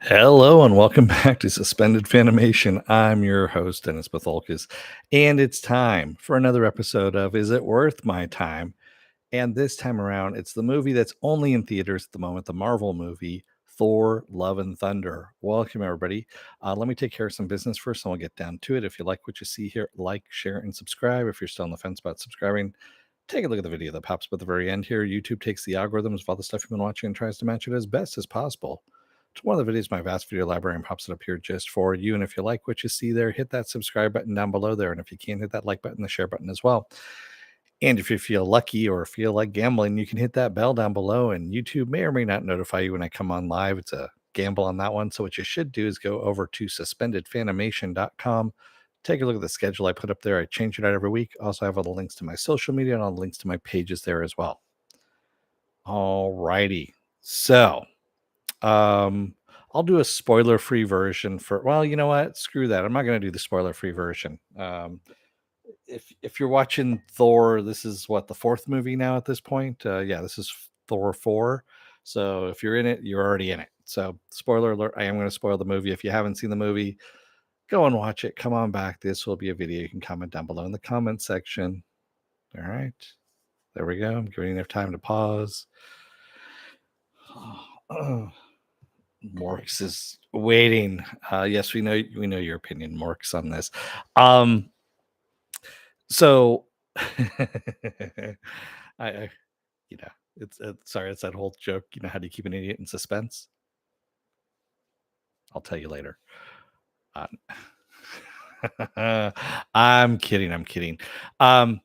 Hello and welcome back to Suspended Fanimation. I'm your host, Dennis Bithoulkas, and it's time for another episode of Is It Worth My Time? And this time around, it's the movie that's only in theaters at the moment, the Marvel movie, Thor, Love and Thunder. Welcome, everybody. Let me take care of some business first, and we'll get down to it. If you like what you see here, like, share, and subscribe. If you're still on the fence about subscribing, take a look at the video that pops up at the very end here. YouTube takes the algorithms of all the stuff you've been watching and tries to match it as best as possible to one of the videos, my vast video library, and pops it up here just for you. And if you like what you see there, hit that subscribe button down below there. And if you can't, hit that like button, the share button as well. And if you feel lucky or feel like gambling, you can hit that bell down below, and YouTube may or may not notify you when I come on live. It's a gamble on that one. So what you should do is go over to suspendedfanimation.com. Take a look at the schedule I put up there. I change it out every week. Also, I have all the links to my social media and all the links to my pages there as well. All righty. So, um, I'll do a spoiler-free version for well, you know what? Screw that. I'm not gonna do the spoiler-free version. If you're watching Thor, this is what, the fourth movie now at this point? Yeah, this is Thor 4. So if you're in it, you're already in it. So spoiler alert, I am gonna spoil the movie. If you haven't seen the movie, go and watch it. Come on back. This will be a video you can comment down below in the comment section. All right. There we go. I'm giving you enough time to pause. Morks is waiting. Yes, we know your opinion, Morks, on this. Um, so I you know, sorry, it's that whole joke. You know, how do you keep an idiot in suspense? I'll tell you later. Uh, I'm kidding. I'm kidding. Um,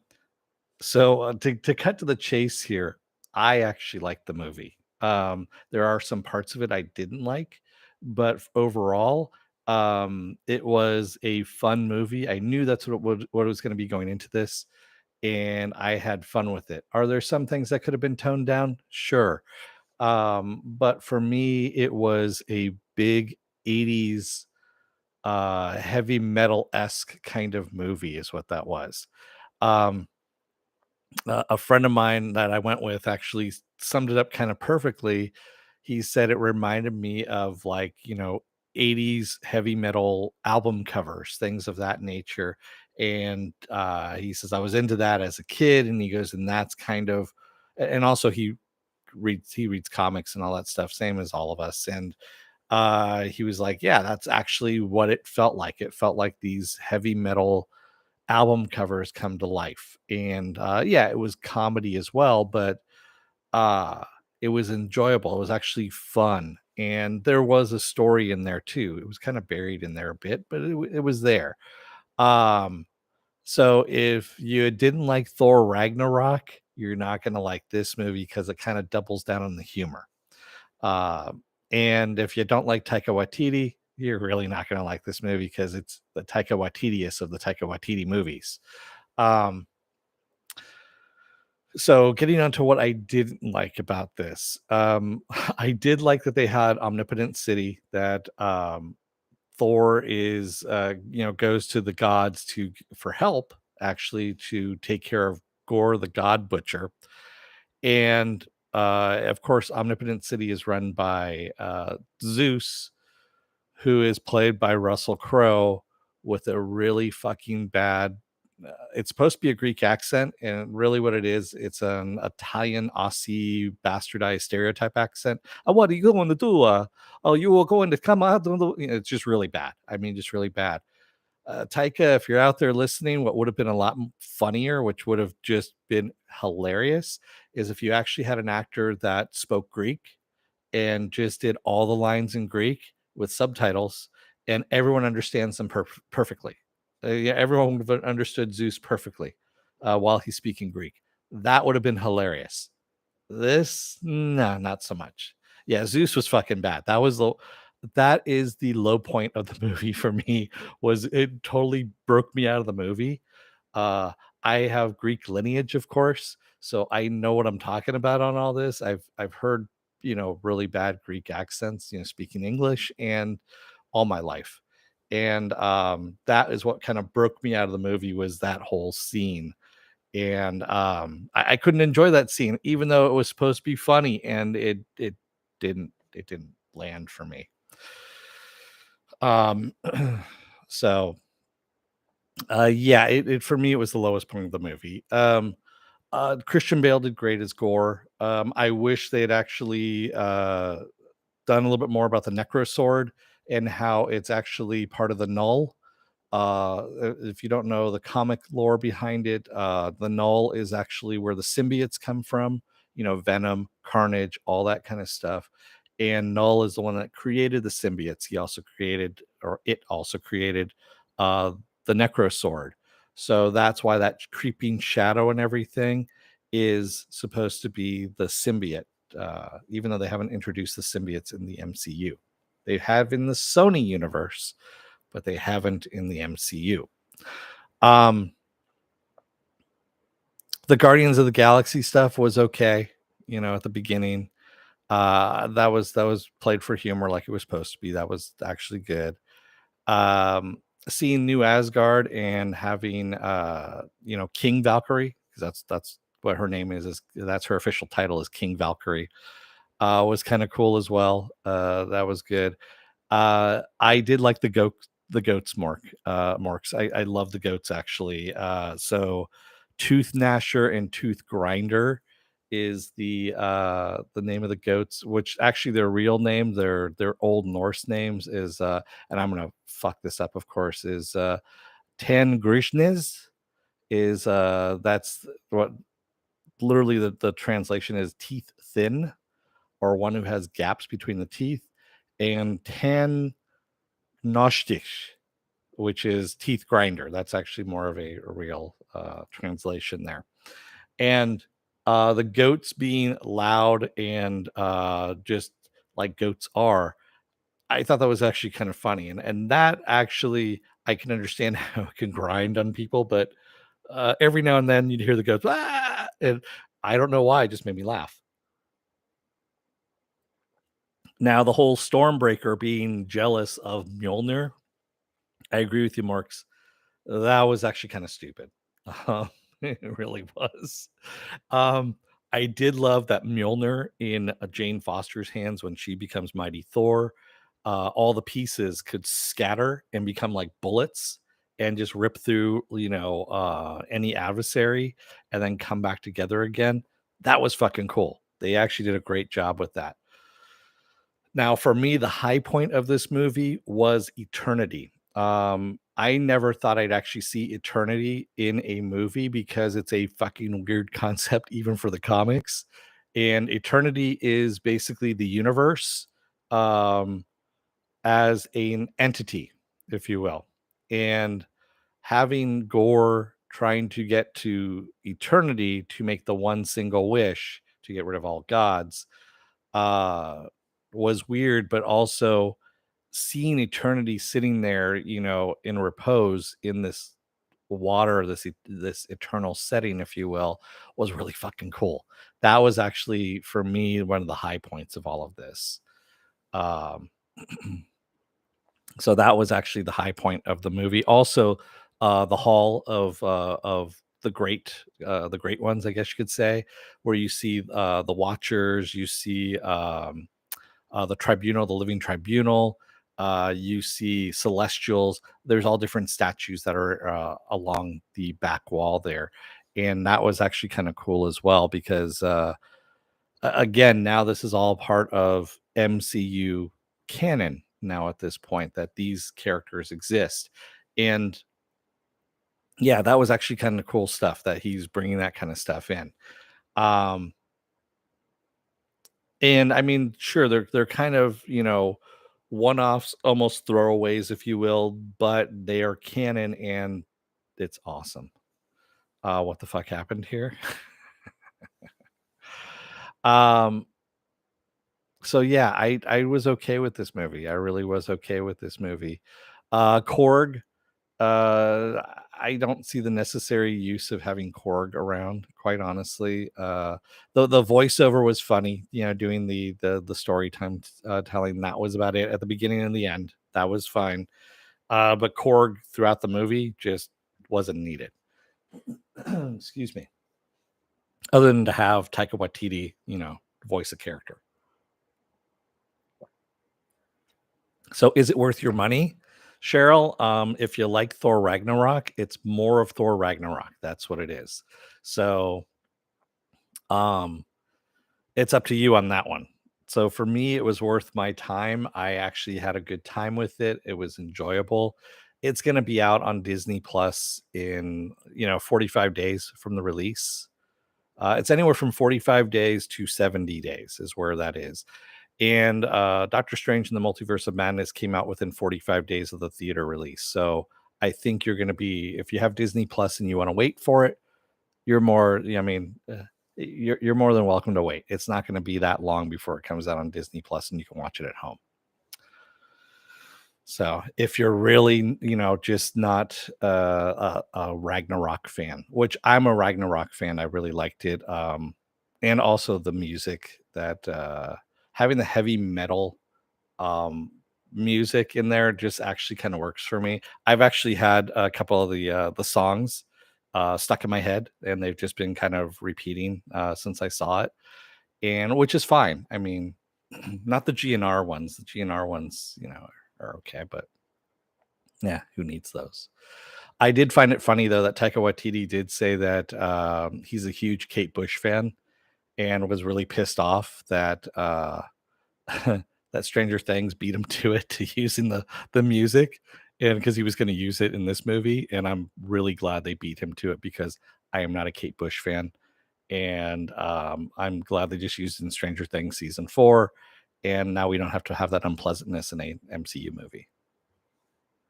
to cut to the chase here, I actually liked the movie. There are some parts of it I didn't like, but overall, it was a fun movie. I knew that's what was going to be going into this, and I had fun with it. Are there some things that could have been toned down? Sure. But for me, it was a big 80s heavy metal-esque kind of movie, is what that was. Um, a friend of mine that I went with actually summed it up kind of perfectly. He said it reminded me of, like, 80s heavy metal album covers, things of that nature. And he says, I was into that as a kid. And he goes, and that's kind of, and also he reads comics and all that stuff, same as all of us. And he was like, yeah, that's actually what it felt like. It felt like these heavy metal album covers come to life. And yeah, it was comedy as well, but uh it was enjoyable. It was actually fun. And there was a story in there too. It was kind of buried in there a bit, but it was there. Um so if you didn't like Thor Ragnarok, you're not going to like this movie because it kind of doubles down on the humor. And if you don't like Taika Waititi, you're really not going to like this movie because it's the Taika Waititiest of the Taika Waititi movies. Um, so getting on to what I didn't like about this, I did like that they had Omnipotent City, that Thor is, goes to the gods for help, actually, to take care of Gore the God Butcher. And of course, Omnipotent City is run by Zeus, who is played by Russell Crowe with a really fucking bad. It's supposed to be a Greek accent, and really what it is, it's an Italian Aussie bastardized stereotype accent. What are you going to do? Oh, you are going to come out. It's just really bad. I mean, just really bad. Taika, if you're out there listening, what would have been a lot funnier, which would have just been hilarious, is if you actually had an actor that spoke Greek and just did all the lines in Greek with subtitles, and everyone understands them perfectly. Yeah, everyone would have understood Zeus perfectly while he's speaking Greek. That would have been hilarious. This, no, not so much. Yeah, Zeus was fucking bad. That is the low point of the movie for me. Was it totally broke me out of the movie. Uh, I have Greek lineage, of course, so I know what I'm talking about on all this. I've heard, really bad Greek accents, speaking English and all my life. And that is what kind of broke me out of the movie, was that whole scene. And I couldn't enjoy that scene, even though it was supposed to be funny, and it didn't land for me. Um, so yeah, it for me it was the lowest point of the movie. Christian Bale did great as Gore. I wish they had actually done a little bit more about the Necro Sword and how it's actually part of the Null. If you don't know the comic lore behind it, the Null is actually where the symbiotes come from. You know, Venom, Carnage, all that kind of stuff. And Null is the one that created the symbiotes. He also created, or it also created, uh, the Necro Sword. So that's why that creeping shadow and everything is supposed to be the symbiote, even though they haven't introduced the symbiotes in the MCU. They have in the Sony universe, but they haven't in the MCU. Um, the Guardians of the Galaxy stuff was okay, you know, at the beginning. That was played for humor like it was supposed to be. That was actually good. Um, Seeing New Asgard and having you know, King Valkyrie, because that's what her name is that's her official title is King Valkyrie. Was kind of cool as well. That was good. I did like the goats Morks. I love the goats actually. So Tooth Gnasher and Tooth Grinder is the name of the goats, which actually their real name, their old Norse names is and I'm gonna fuck this up, of course, is Tan Grishnes is that's what literally the translation is teeth thin or one who has gaps between the teeth, and Tan Nostisch, which is teeth grinder. That's actually more of a real translation there. And the goats being loud and just like goats are, I thought that was actually kind of funny. And that actually, I can understand how it can grind on people, but every now and then you'd hear the goats, ah! And I don't know why, it just made me laugh. Now, the whole Stormbreaker being jealous of Mjolnir, I agree with you, Marks. That was actually kind of stupid. It really was. Um, I did love that Mjolnir in Jane Foster's hands when she becomes Mighty Thor. All the pieces could scatter and become like bullets and just rip through, you know, any adversary and then come back together again. That was fucking cool. They actually did a great job with that. Now, for me, the high point of this movie was Eternity. I never thought I'd actually see Eternity in a movie because it's a fucking weird concept, even for the comics. And Eternity is basically the universe um, as an entity, if you will. And having Gore trying to get to Eternity to make the one single wish to get rid of all gods uh was weird, but also seeing Eternity sitting there, you know, in repose in this water, this eternal setting, if you will, was really fucking cool. That was actually for me one of the high points of all of this. um so that was actually the high point of the movie. Also, the hall of the great ones, I guess you could say, where you see the Watchers, you see the tribunal, the living tribunal. You see celestials. There's all different statues that are along the back wall there, and that was actually kind of cool as well because again, now this is all part of MCU canon. Now at this point, that these characters exist, and yeah, that was actually kind of cool stuff that he's bringing that kind of stuff in. Um, And I mean, sure, they're kind of, you know, one-offs, almost throwaways, if you will, but they are canon and it's awesome. What the fuck happened here? um, so yeah, I was okay with this movie. I really was okay with this movie. Korg, uh, I don't see the necessary use of having Korg around, quite honestly. The voiceover was funny, you know, doing the story time telling. That was about it at the beginning and the end. That was fine. But Korg throughout the movie just wasn't needed. Excuse me. Other than to have Taika Waititi, you know, voice a character. So is it worth your money, Cheryl? If you like Thor Ragnarok, it's more of Thor Ragnarok. That's what it is. So um it's up to you on that one. So for me, it was worth my time. I actually had a good time with it. It was enjoyable. It's going to be out on Disney Plus in 45 days from the release. It's anywhere from 45 days to 70 days is where that is. And Doctor Strange and the Multiverse of Madness came out within 45 days of the theater release. So I think you're going to be, if you have Disney Plus and you want to wait for it, you're more, I mean, you're more than welcome to wait. It's not going to be that long before it comes out on Disney Plus and you can watch it at home. So if you're really, just not a Ragnarok fan, which I'm a Ragnarok fan, I really liked it. And also the music that having the heavy metal um music in there just actually kind of works for me. I've actually had a couple of the songs stuck in my head and they've just been kind of repeating since I saw it, and which is fine. I mean, not the GNR ones. The GNR ones, are okay, but yeah, who needs those? I did find it funny though that Taika Waititi did say that he's a huge Kate Bush fan and was really pissed off that that Stranger Things beat him to it to using the music, and because he was going to use it in this movie, and I'm really glad they beat him to it because I am not a Kate Bush fan, and I'm glad they just used it in Stranger Things season 4, and now we don't have to have that unpleasantness in a MCU movie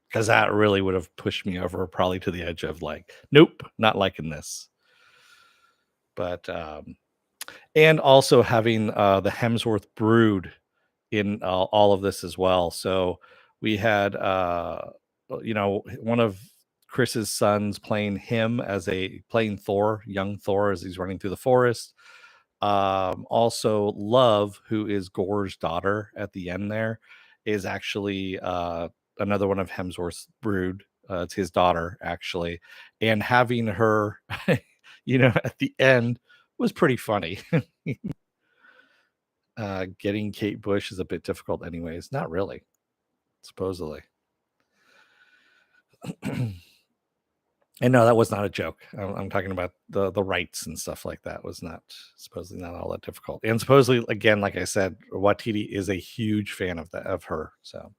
because that really would have pushed me over probably to the edge of like, nope, not liking this. But and also having the Hemsworth brood in all of this as well. So we had one of Chris's sons playing him as playing Thor, young Thor, as he's running through the forest. Also Love, who is Gore's daughter at the end there, is actually another one of Hemsworth's brood. It's his daughter actually, and having her at the end was pretty funny. Getting Kate Bush is a bit difficult anyways. Not really, supposedly. And no, that was not a joke. I'm talking about the rights and stuff like that was not supposedly not all that difficult. And supposedly, again, like I said, Watiti is a huge fan of her. So,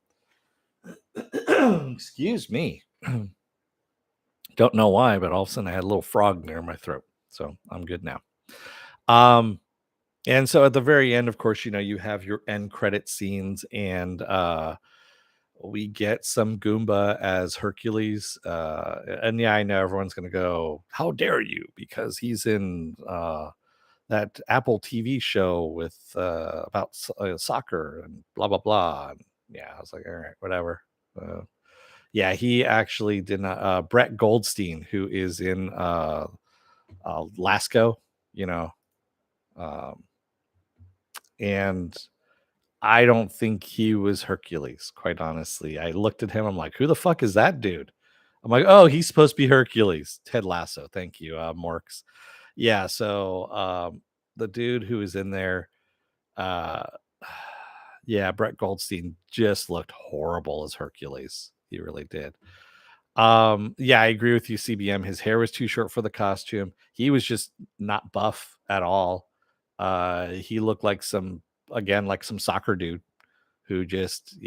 excuse me. Don't know why, but all of a sudden I had a little frog near my throat. So I'm good now. Um, and so at the very end, of course, you have your end credit scenes, and we get some Goomba as Hercules. And yeah, I know everyone's going to go, how dare you? Because he's in that Apple TV show with about soccer and blah, blah, blah. And yeah, I was like, all right, whatever. Yeah, he actually did not. Brett Goldstein, who is in Lasco, you know, um, and I don't think he was Hercules, quite honestly. I looked at him, I'm like, who the fuck is that dude? I'm like, oh, he's supposed to be Hercules. Ted Lasso. Thank you, Morks. Yeah, so the dude who was in there, uh yeah, Brett Goldstein just looked horrible as Hercules. He really did. Yeah, I agree with you, CBM. His hair was too short for the costume. He was just not buff at all. He looked like some soccer dude who just,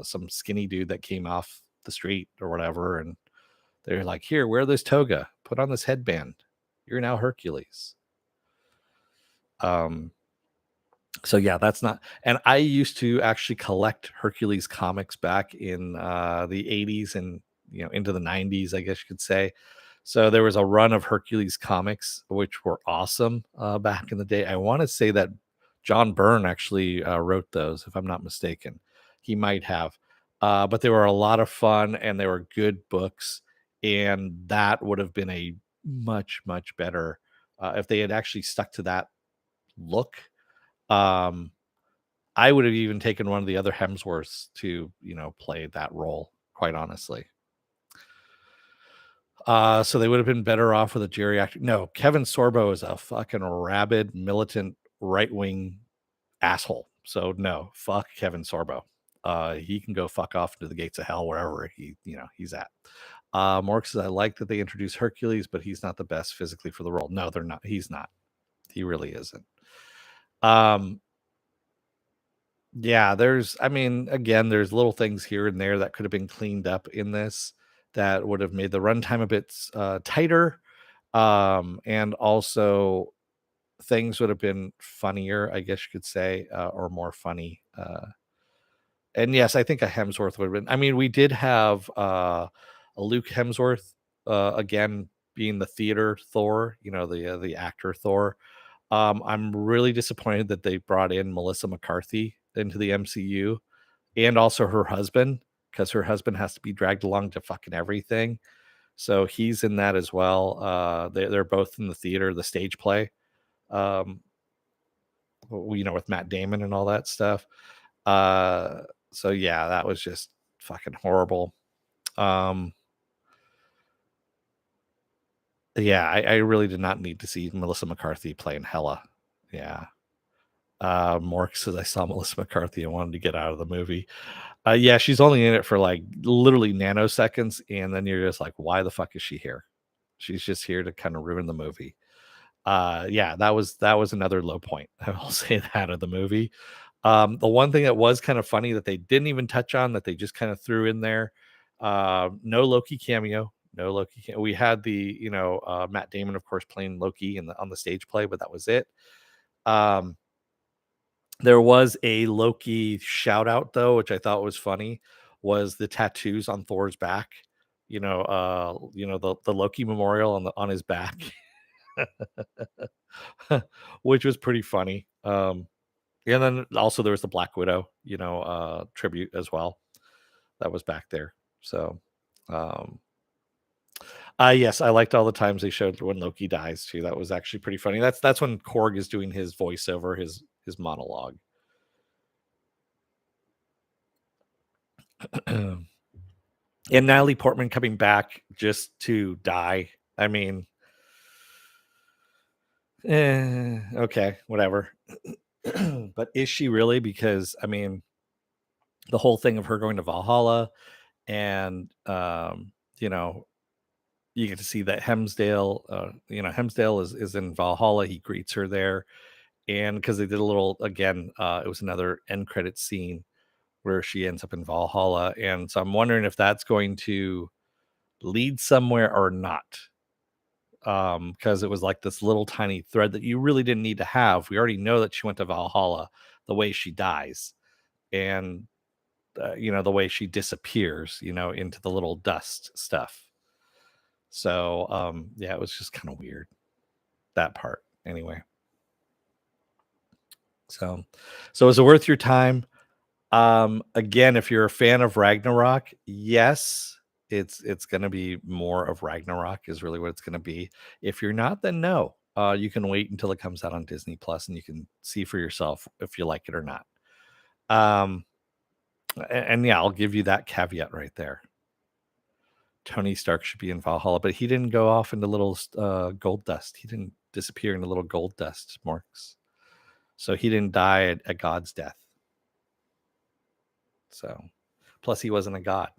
some skinny dude that came off the street or whatever. And they're like, here, wear this toga, put on this headband. You're now Hercules. Um, so yeah, that's not, and I used to actually collect Hercules comics back in the 80s and into the 90s, I guess you could say. So there was a run of Hercules comics which were awesome back in the day. I want to say that John Byrne actually wrote those, if I'm not mistaken. He might have. But they were a lot of fun and they were good books, and that would have been a much much better if they had actually stuck to that look. um I would have even taken one of the other Hemsworths to, play that role, quite honestly. So they would have been better off with a geriatric. No, Kevin Sorbo is a fucking rabid, militant, right wing asshole. So no, fuck Kevin Sorbo. he can go fuck off into the gates of hell wherever he's at. Mark says, I like that they introduced Hercules, but he's not the best physically for the role. No, they're not. He's not. He really isn't. Um, yeah, I mean, again, there's little things here and there that could have been cleaned up in this that would have made the runtime a bit tighter. And also things would have been funnier, I guess you could say, or more funny. And yes, I think a Hemsworth would have been. I mean, we did have a Luke Hemsworth again being the theater Thor, the actor Thor. I'm really disappointed that they brought in Melissa McCarthy into the MCU and also her husband, because her husband has to be dragged along to fucking everything. So he's in that as well. They're both in the theater, the stage play, um, with Matt Damon and all that stuff. Uh, so yeah, that was just fucking horrible. Um, yeah, I really did not need to see Melissa McCarthy playing Hela. Yeah. Mork says I saw Melissa McCarthy and wanted to get out of the movie. Yeah, she's only in it for like literally nanoseconds, and then you're just like, why the fuck is she here? She's just here to kind of ruin the movie. Yeah, that was another low point. I will say that of the movie. The one thing that was kind of funny that they didn't even touch on, that they just kind of threw in there, no Loki cameo. No Loki. We had Matt Damon, of course, playing Loki on the stage play, but that was it. Um, there was a Loki shout out though, which I thought was funny, was the tattoos on Thor's back. The Loki memorial on his back, which was pretty funny. And then also there was the Black Widow, tribute as well that was back there. So, um, yes, I liked all the times they showed when Loki dies too. That was actually pretty funny. That's when Korg is doing his voiceover, his monologue. And Natalie Portman coming back just to die. I mean, okay, whatever. But is she really? Because I mean, the whole thing of her going to Valhalla and you know, you get to see that Hemsdale, Hemsdale is in Valhalla. He greets her there, and because they did a little again, it was another end credit scene where she ends up in Valhalla, and so I'm wondering if that's going to lead somewhere or not. Because it was like this little tiny thread that you really didn't need to have. We already know that she went to Valhalla, the way she dies, and the way she disappears, into the little dust stuff. So yeah, it was just kind of weird, that part anyway. So is it worth your time? Again, if you're a fan of Ragnarok, yes, it's going to be more of Ragnarok is really what it's going to be. If you're not, then no. You can wait until it comes out on Disney Plus and you can see for yourself if you like it or not. Um, and yeah, I'll give you that caveat right there. Tony Stark should be in Valhalla, but he didn't go off into little gold dust. He didn't disappear into little gold dust marks. So he didn't die at God's death. So, plus he wasn't a god.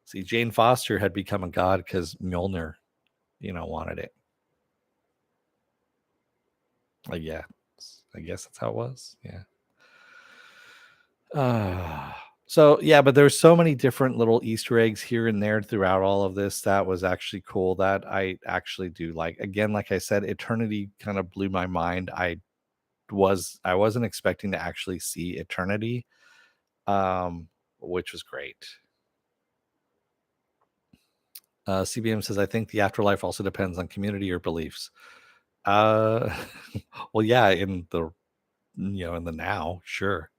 See, Jane Foster had become a god because Mjolnir, wanted it. Yeah, I guess that's how it was. Yeah. So yeah, but there's so many different little Easter eggs here and there throughout all of this that was actually cool that I actually do like. Again, like I said, Eternity kind of blew my mind. I wasn't expecting to actually see Eternity, which was great. CBM says, I think the afterlife also depends on community or beliefs. Uh, well, yeah, in the now, sure.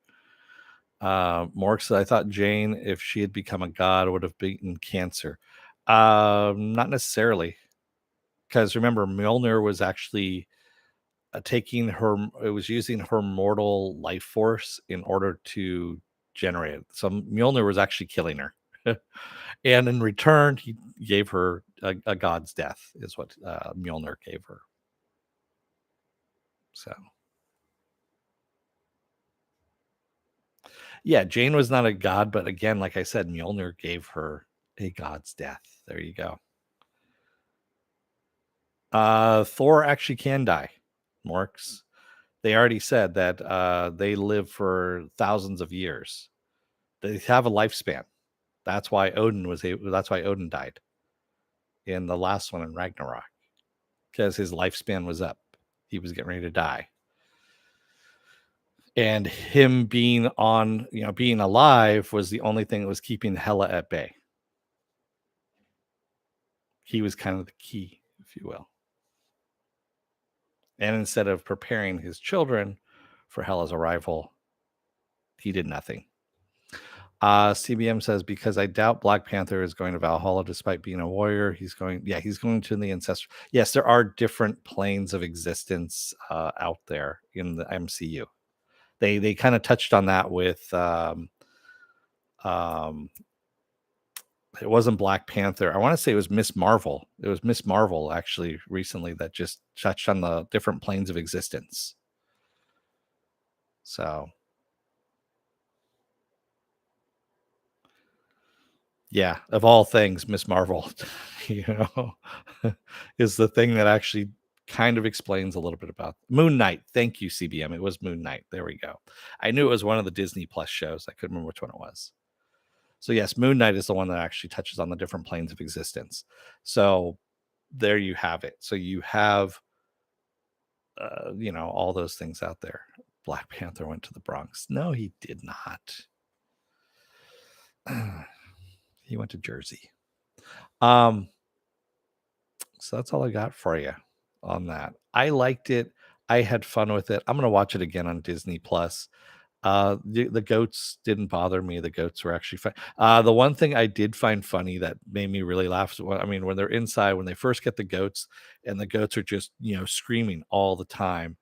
Mork said, I thought Jane, if she had become a god, would have beaten cancer. Not necessarily, because remember, Mjolnir was actually taking her. It was using her mortal life force in order to generate it. So Mjolnir was actually killing her. And in return, he gave her a god's death, is what Mjolnir gave her. So, Yeah, Jane was not a god, but again, like I said, Mjolnir gave her a god's death. There you go. Thor actually can die. Morks. They already said that they live for thousands of years. They have a lifespan. That's why Odin was able, that's why Odin died in the last one in Ragnarok, because his lifespan was up. He was getting ready to die. And him being on, being alive was the only thing that was keeping Hela at bay. He was kind of the key, if you will. And instead of preparing his children for Hela's arrival, he did nothing. CBM says, because I doubt Black Panther is going to Valhalla despite being a warrior. He's going to the ancestral. Yes, there are different planes of existence out there in the MCU. They kind of touched on that with um, it wasn't Black Panther. I want to say it was Miss Marvel. It was Miss Marvel actually recently that just touched on the different planes of existence. So yeah, of all things, Miss Marvel, you know, is the thing that actually kind of explains a little bit about Moon Knight. Thank you, CBM. It was Moon Knight. There we go. I knew it was one of the Disney Plus shows. I couldn't remember which one it was. So yes, Moon Knight is the one that actually touches on the different planes of existence. So there you have it. So you have all those things out there. Black Panther went to the Bronx. No, he did not. He went to Jersey. So that's all I got for you on that. I liked it. I had fun with it. I'm gonna watch it again on Disney Plus. The goats didn't bother me. The goats were actually fun. The one thing I did find funny that made me really laugh. When they're inside, when they first get the goats, and the goats are just screaming all the time,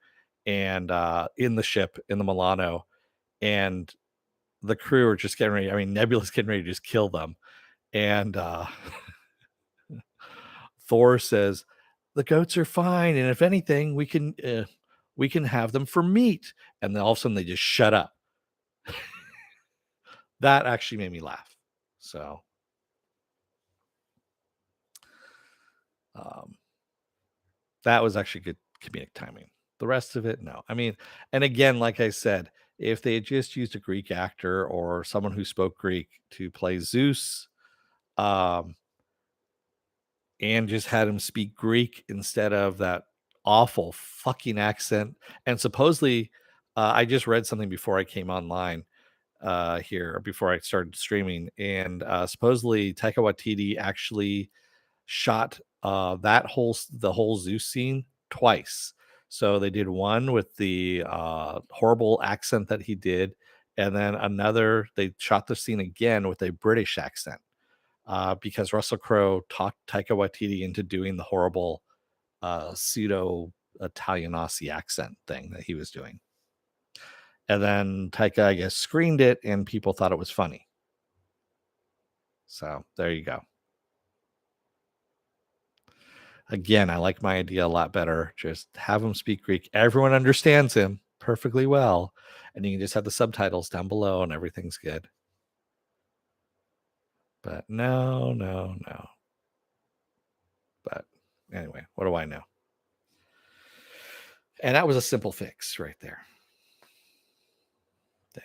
and in the ship in the Milano, and the crew are just getting ready. Nebula's getting ready to just kill them, and Thor says, "The goats are fine, and if anything, we can have them for meat." And then all of a sudden, they just shut up. That actually made me laugh. So, um, that was actually good comedic timing. The rest of it, no. And again, like I said, if they had just used a Greek actor or someone who spoke Greek to play Zeus, um, and just had him speak Greek instead of that awful fucking accent. And supposedly, I just read something before I came online here, before I started streaming, and supposedly Taika Waititi actually shot the whole Zeus scene twice. So they did one with the horrible accent that he did, and then another they shot the scene again with a British accent because Russell Crowe talked Taika Waititi into doing the horrible pseudo Italian Aussie accent thing that he was doing. And then Taika, I guess, screened it and people thought it was funny. So there you go. Again, I like my idea a lot better. Just have him speak Greek. Everyone understands him perfectly well. And you can just have the subtitles down below and everything's good. But no, no, no. But anyway, what do I know? And that was a simple fix right there. Yeah.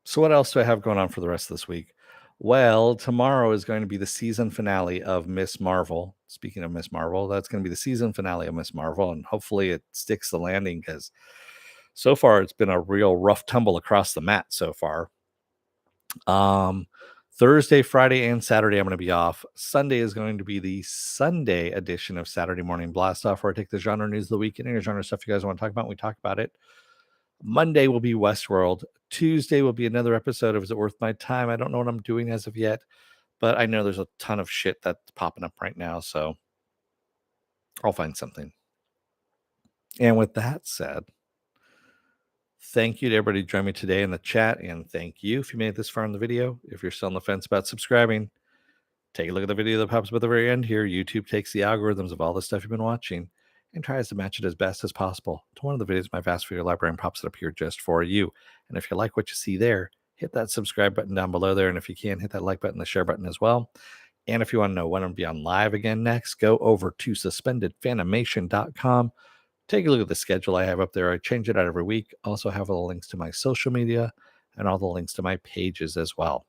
So what else do I have going on for the rest of this week? Well, tomorrow is going to be the season finale of Miss Marvel. Speaking of Miss Marvel, that's going to be the season finale of Miss Marvel, and hopefully it sticks the landing because so far it's been a real rough tumble across the mat so far. Thursday, Friday, and Saturday I'm going to be off. Sunday is going to be the Sunday edition of Saturday Morning Blast Off, where I take the genre news of the week and any genre stuff you guys want to talk about. We talk about it. Monday will be Westworld. Tuesday will be another episode of Is It Worth My Time? I don't know what I'm doing as of yet, but I know there's a ton of shit that's popping up right now, so I'll find something. And with that said, thank you to everybody who joined me today in the chat, and thank you if you made it this far in the video. If you're still on the fence about subscribing, take a look at the video that pops up at the very end here. YouTube takes the algorithms of all the stuff you've been watching and tries to match it as best as possible to one of the videos in my vast video library and pops it up here just for you. And if you like what you see there, hit that subscribe button down below there. And if you can, hit that like button, the share button as well. And if you want to know when I'll be on live again next, go over to suspendedfanimation.com. Take a look at the schedule I have up there. I change it out every week. Also have all the links to my social media and all the links to my pages as well.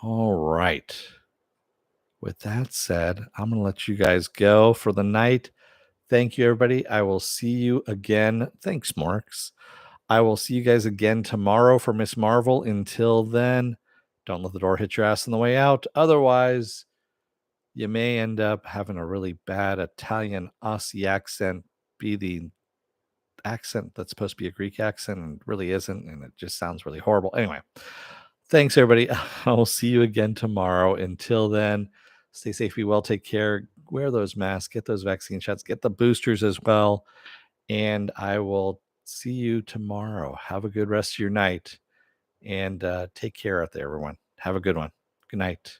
All right. With that said, I'm going to let you guys go for the night. Thank you, everybody. I will see you again. Thanks, Marks. I will see you guys again tomorrow for Miss Marvel. Until then, don't let the door hit your ass on the way out. Otherwise, you may end up having a really bad Italian Aussie accent be the accent that's supposed to be a Greek accent and really isn't, and it just sounds really horrible. Anyway, thanks, everybody. I'll see you again tomorrow. Until then, stay safe, be well, take care, wear those masks, get those vaccine shots, get the boosters as well, and I will see you tomorrow. Have a good rest of your night, and take care out there, everyone. Have a good one. Good night.